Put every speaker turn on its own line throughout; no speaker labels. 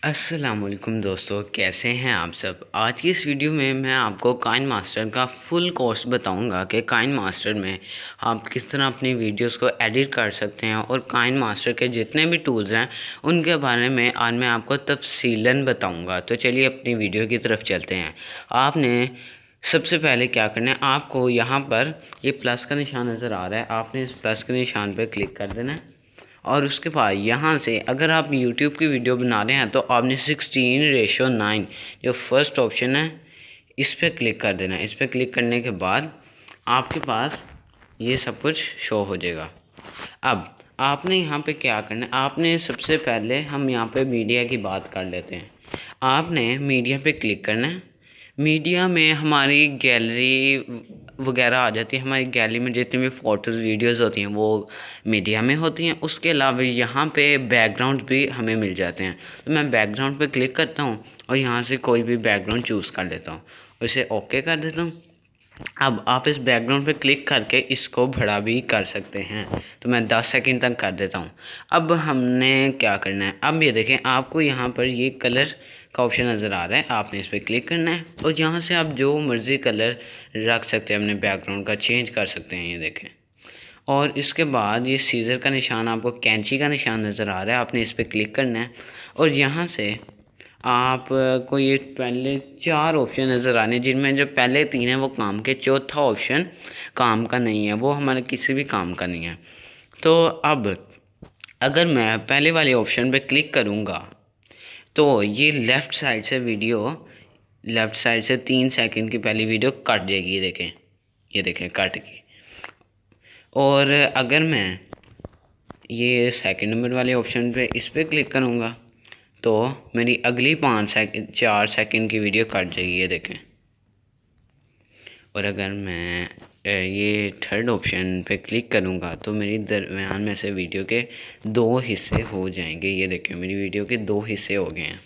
अस्सलाम वालेकुम दोस्तों, कैसे हैं आप सब। आज की इस वीडियो में मैं आपको काइन मास्टर का फुल कोर्स बताऊंगा कि काइन मास्टर में आप किस तरह अपनी वीडियोस को एडिट कर सकते हैं और काइन मास्टर के जितने भी टूल्स हैं उनके बारे में आज मैं आपको तफसीलन बताऊंगा। तो चलिए अपनी वीडियो की तरफ चलते हैं। आपने सबसे पहले क्या करना है, आपको यहाँ पर ये प्लस का निशान नज़र आ रहा है, आपने इस प्लस के निशान पर क्लिक कर देना है और उसके बाद यहाँ से अगर आप YouTube की वीडियो बना रहे हैं तो आपने 16:9 जो फर्स्ट ऑप्शन है इस पर क्लिक कर देना है। इस पर क्लिक करने के बाद आपके पास ये सब कुछ शो हो जाएगा। अब आपने यहाँ पे क्या करना है, आपने सबसे पहले हम यहाँ पे मीडिया की बात कर लेते हैं। आपने मीडिया पे क्लिक करना है। मीडिया में हमारी गैलरी वगैरह आ जाती है। हमारी गैलरी में जितनी भी फ़ोटोज़ वीडियोज़ होती हैं वो मीडिया में होती हैं। उसके अलावा यहाँ पे बैकग्राउंड भी हमें मिल जाते हैं। तो मैं बैकग्राउंड पे क्लिक करता हूँ और यहाँ से कोई भी बैकग्राउंड चूज़ कर लेता हूँ, उसे ओके कर देता हूँ। अब आप इस बैकग्राउंड पे क्लिक करके इसको बड़ा भी कर सकते हैं, तो मैं 10 सेकंड तक कर देता हूँ। अब हमने क्या करना है, अब ये देखें आपको यहाँ पर ये कलर का ऑप्शन नज़र आ रहा है, आपने इस पर क्लिक करना है और यहाँ से आप जो मर्ज़ी कलर रख सकते हैं, अपने बैकग्राउंड का चेंज कर सकते हैं। ये देखें। और इसके बाद ये सीज़र का निशान, आपको कैंची का निशान नज़र आ रहा है, आपने इस पर क्लिक करना है और यहाँ से आपको ये पहले 4 ऑप्शन नज़र आने, जिनमें जो पहले 3 हैं वो काम के, चौथा ऑप्शन काम का नहीं है, वो हमारे किसी भी काम का नहीं है। तो अब अगर मैं पहले वाले ऑप्शन पे क्लिक करूँगा तो ये लेफ़्ट साइड से 3 सेकंड की पहली वीडियो कट जाएगी। ये देखें कट गई। और अगर मैं ये सेकंड नंबर वाले ऑप्शन पे इस पर क्लिक करूँगा तो मेरी अगली 4 सेकंड की वीडियो कट जाएगी। ये देखें। और अगर मैं ये थर्ड ऑप्शन पे क्लिक करूँगा तो मेरी दरमियान में से वीडियो के 2 हिस्से हो जाएंगे। ये देखें मेरी वीडियो के 2 हिस्से हो गए हैं।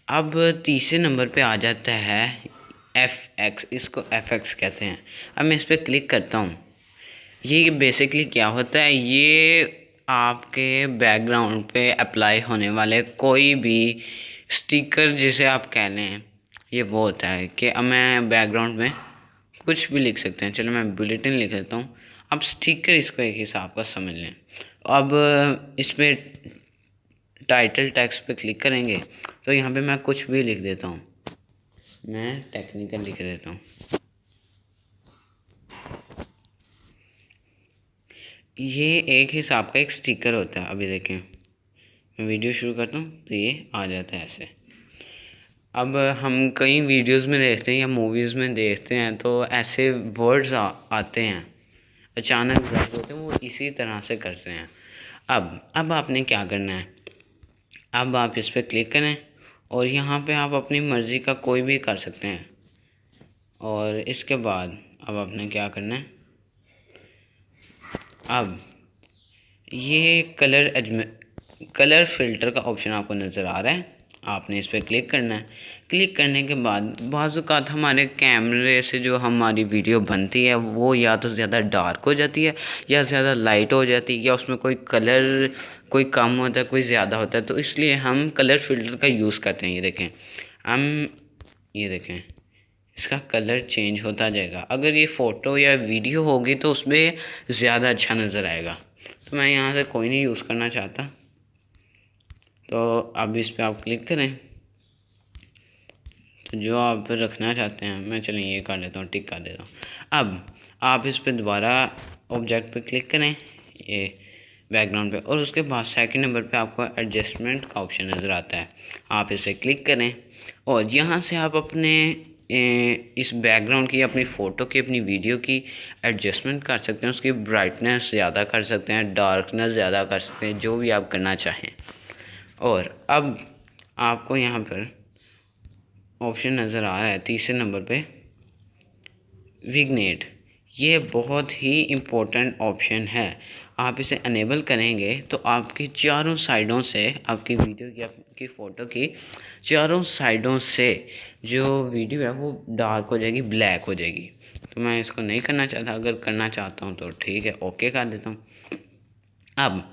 अब तीसरे नंबर पे आ जाता है FX, इसको FX कहते हैं। अब मैं इस पर क्लिक करता हूँ। ये बेसिकली क्या होता है, ये आपके बैकग्राउंड पे अप्लाई होने वाले कोई भी स्टिकर जिसे आप कह लें, ये वो होता है कि अब मैं बैकग्राउंड में कुछ भी लिख सकते हैं। चलो मैं बुलेटिन लिख देता हूँ। अब स्टिकर इसको एक हिसाब का समझ लें। अब इस पर टाइटल टेक्स्ट पे क्लिक करेंगे तो यहाँ पे मैं कुछ भी लिख देता हूँ, मैं टेक्निकल लिख देता हूँ। ये एक हिसाब का एक स्टिकर होता है। अभी देखें मैं वीडियो शुरू करता हूँ तो ये आ जाता है ऐसे। अब हम कई वीडियोस में देखते हैं या मूवीज़ में देखते हैं तो ऐसे वर्ड्स आते हैं, अचानक वर्ड्स होते हैं, वो इसी तरह से करते हैं। अब आपने क्या करना है, अब आप इस पर क्लिक करें और यहाँ पे आप अपनी मर्ज़ी का कोई भी कर सकते हैं। और इसके बाद अब आपने क्या करना है, अब ये कलर फ़िल्टर का ऑप्शन आपको नज़र आ रहा है, आपने इस पर क्लिक करना है। क्लिक करने के बाद बाज़ औक़ात हमारे कैमरे से जो हमारी वीडियो बनती है वो या तो ज़्यादा डार्क हो जाती है या ज़्यादा लाइट हो जाती है, या उसमें कोई कलर कोई कम होता है कोई ज़्यादा होता है, तो इसलिए हम कलर फ़िल्टर का यूज़ करते हैं। ये देखें इसका कलर चेंज होता जाएगा। अगर ये फ़ोटो या वीडियो होगी तो उसमें ज़्यादा अच्छा नज़र आएगा। तो मैं यहाँ से कोई नहीं यूज़ करना चाहता, तो अब इस पर आप क्लिक करें तो जो आप रखना चाहते हैं, मैं चलिए ये कर लेता हूँ, टिक कर देता हूँ। अब आप इस पर दोबारा ऑब्जेक्ट पे क्लिक करें, ये बैकग्राउंड पे, और उसके बाद सेकंड नंबर पे आपको एडजस्टमेंट का ऑप्शन नज़र आता है, आप इस पर क्लिक करें और यहाँ से आप अपने इस बैकग्राउंड की, अपनी फ़ोटो की, अपनी वीडियो की एडजस्टमेंट कर सकते हैं। उसकी ब्राइटनेस ज़्यादा कर सकते हैं, डार्कनेस ज़्यादा कर सकते हैं, जो भी आप करना चाहें। और अब आपको यहाँ पर ऑप्शन नज़र आ रहा है तीसरे नंबर पे विग्नेट। ये बहुत ही इम्पोर्टेंट ऑप्शन है। आप इसे अनेबल करेंगे तो आपकी चारों साइडों से, आपकी वीडियो की, आपकी फ़ोटो की चारों साइडों से जो वीडियो है वो डार्क हो जाएगी, ब्लैक हो जाएगी। तो मैं इसको नहीं करना चाहता, अगर करना चाहता हूँ तो ठीक है, ओके कर देता हूँ। अब